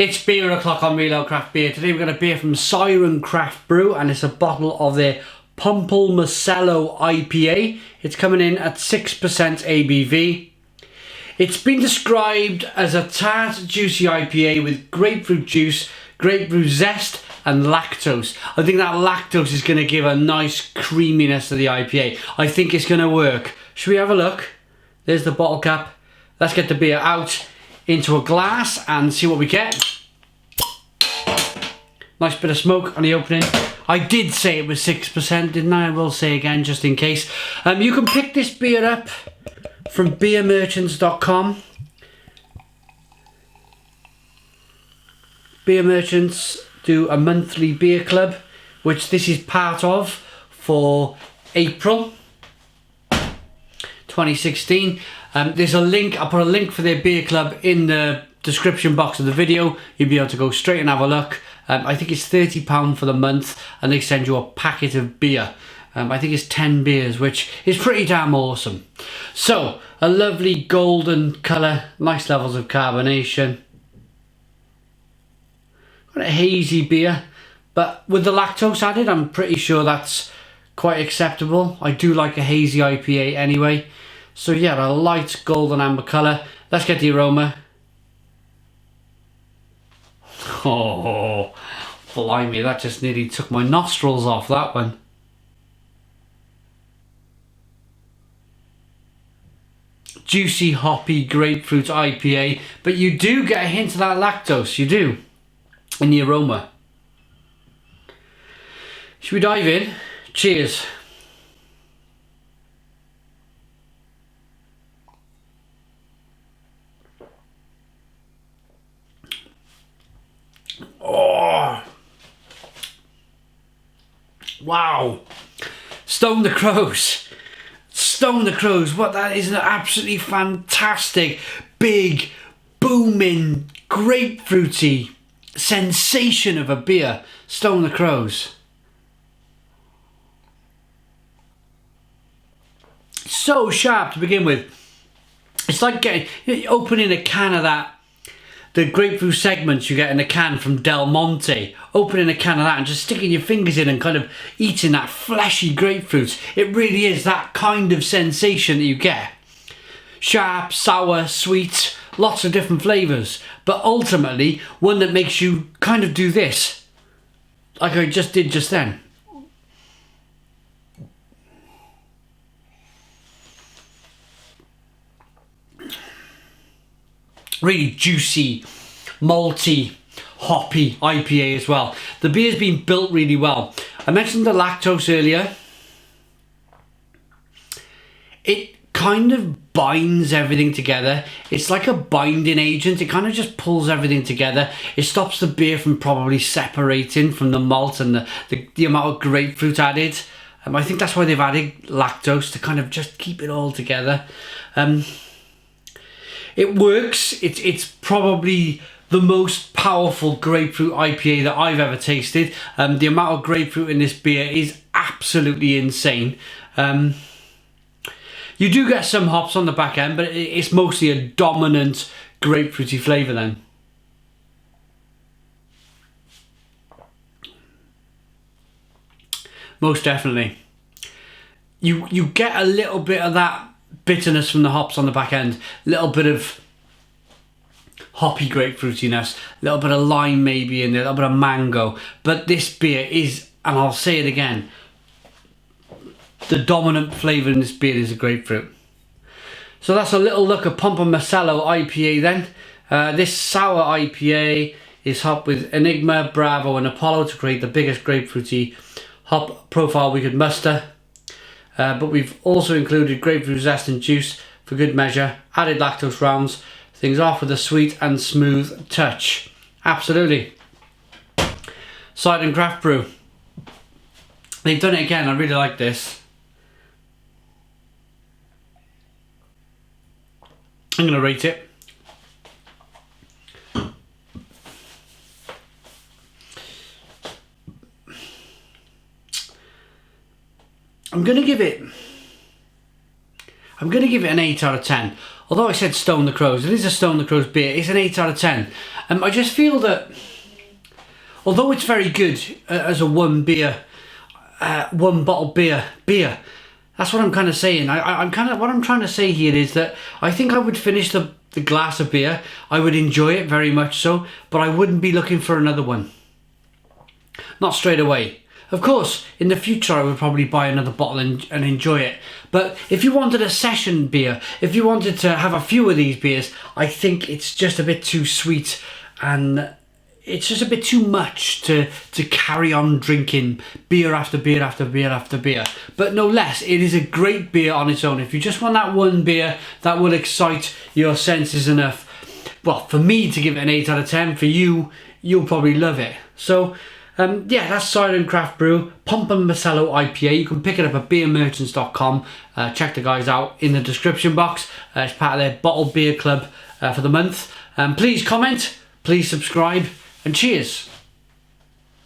It's beer o'clock on Real Craft Beer. Today we've got a beer from Siren Craft Brew, and it's a bottle of their Pompelmocello IPA. It's coming in at 6% ABV. It's been described as a tart, juicy IPA with grapefruit juice, grapefruit zest and lactose. I think that lactose is going to give a nice creaminess to the IPA. I think it's going to work. Should we have a look? There's the bottle cap. Let's get the beer out into a glass and see what we get. Nice bit of smoke on the opening. I did say it was 6%, didn't I? I will say again just in case. You can pick this beer up from beermerchants.com. Beer Merchants do a monthly beer club, which this is part of for April 2016. There's a link. I'll put a link for their beer club in the description box of the video. You'll be able to go straight and have a look. I think it's £30 for the month, and they send you a packet of beer. I think it's 10 beers, which is pretty damn awesome. So, a lovely golden colour, nice levels of carbonation. Got a hazy beer, but with the lactose added, I'm pretty sure that's quite acceptable. I do like a hazy IPA anyway. So yeah, a light golden amber colour. Let's get the aroma. Oh, blimey, that just nearly took my nostrils off, that one. Juicy, hoppy grapefruit IPA, but you do get a hint of that lactose, you do, in the aroma. Should we dive in? Cheers. Oh, wow. Stone the Crows. Stone the Crows. What, that is an absolutely fantastic, big, booming, grapefruity sensation of a beer. Stone the Crows. So sharp to begin with. It's like opening a can of that, the grapefruit segments you get in a can from Del Monte. Opening a can of that and just sticking your fingers in and kind of eating that fleshy grapefruit. It really is that kind of sensation that you get. Sharp, sour, sweet, lots of different flavours. But ultimately, one that makes you kind of do this. Like I just did just then. Really juicy, malty, hoppy IPA as well. The beer's been built really well. I mentioned the lactose earlier. It kind of binds everything together. It's like a binding agent. It kind of just pulls everything together. It stops the beer from probably separating from the malt and the amount of grapefruit added. I think that's why they've added lactose, to kind of just keep it all together. It works. It's probably the most powerful grapefruit IPA that I've ever tasted. The amount of grapefruit in this beer is absolutely insane. You do get some hops on the back end, but it's mostly a dominant grapefruity flavour then. Most definitely. You get a little bit of that bitterness from the hops on the back end, a little bit of hoppy grapefruitiness, a little bit of lime maybe in there, a little bit of mango, but this beer is, and I'll say it again, the dominant flavour in this beer is a grapefruit. So that's a little look at Pompelmocello IPA then. This sour IPA is hopped with Enigma, Bravo and Apollo to create the biggest grapefruity hop profile we could muster. But we've also included grapefruit zest and juice for good measure, added lactose rounds things off with a sweet and smooth touch. Absolutely. Siren Craft Brew. They've done it again. I really like this. I'm going to rate it. I'm going to give it an 8 out of 10. although I said Stone the Crows, it is a Stone the Crows beer. It's an 8 out of 10. I just feel that, although it's very good as a one bottle beer, that's what I'm kind of saying. What I'm trying to say here is that I think I would finish the glass of beer. I would enjoy it very much so, but I wouldn't be looking for another one. Not straight away. Of course, in the future I would probably buy another bottle and enjoy it. But if you wanted a session beer, if you wanted to have a few of these beers, I think it's just a bit too sweet and it's just a bit too much to carry on drinking beer after beer after beer after beer. But no less, it is a great beer on its own. If you just want that one beer that will excite your senses enough, well, for me to give it an 8 out of 10, for you, you'll probably love it. So, yeah, that's Siren Craft Brew, Pompelmocello IPA. You can pick it up at beermerchants.com. Check the guys out in the description box. It's part of their bottled beer club for the month. Please comment, please subscribe, and cheers.